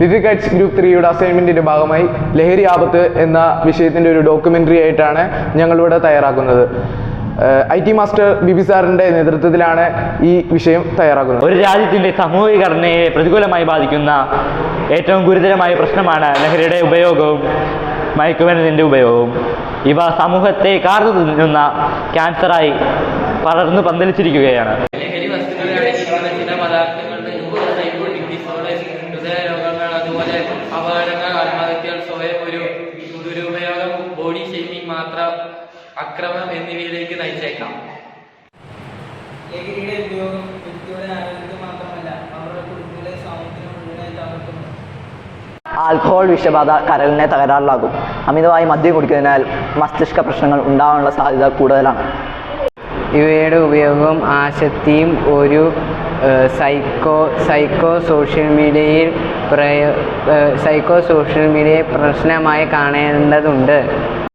Little Kites group 3യുടെ അസൈൻമെൻറ്റിൻ്റെ ഭാഗമായി ലഹരി ആപത്ത് എന്ന വിഷയത്തിൻ്റെ ഒരു ഡോക്യുമെൻ്ററി ആയിട്ടാണ് ഞങ്ങളിവിടെ തയ്യാറാക്കുന്നത്. IT മാസ്റ്റർ ബിബി സാറിൻ്റെ നേതൃത്വത്തിലാണ് ഈ വിഷയം തയ്യാറാക്കുന്നത്. ഒരു രാജ്യത്തിൻ്റെ സാമൂഹിക ഘടനയെ പ്രതികൂലമായി ബാധിക്കുന്ന ഏറ്റവും ഗുരുതരമായ പ്രശ്നമാണ് ലഹരിയുടെ ഉപയോഗവും മയക്കുമരുന്നിൻ്റെ ഉപയോഗവും. ഇവ സമൂഹത്തെ കാർന്നു തിന്നുന്ന ക്യാൻസറായി പടർന്നു പന്തലിച്ചിരിക്കുകയാണ്. ലഹരി വസ്തുക്കളാണ് ചില പദാർത്ഥങ്ങളുടെ സൈക്കോട്ടിക് ഡിസോർഡർ, ഹൃദയരോഗങ്ങൾ, അതുപോലെ അപകടങ്ങൾ, ആത്മഹത്യകൾ, സ്വയം ഒരു ദുരുപയോഗം, ബോഡി ഷേമിംഗ്, മാത്രം അക്രമം എന്നിവയിലേക്ക് നയിച്ചേക്കാം. ലഹരിയുടെ ഉപയോഗം വ്യക്തിയുടെ ആരോഗ്യത്തിന് മാത്രമല്ല അവരുടെ കുടുംബത്തിലെ സമൂഹത്തിന് മുഴുവനായി തകർക്കുന്നു. ആൽക്കഹോൾ വിഷബാധ കരളിനെ തകരാറിലാകും. അമിതമായി മദ്യം കുടിക്കുന്നതിനാൽ മസ്തിഷ്ക പ്രശ്നങ്ങൾ ഉണ്ടാകാനുള്ള സാധ്യത കൂടുതലാണ്. ഇവയുടെ ഉപയോഗവും ആസക്തിയും ഒരു സൈക്കോ സോഷ്യൽ മീഡിയയെ പ്രശ്നമായി കാണേണ്ടതുണ്ട്.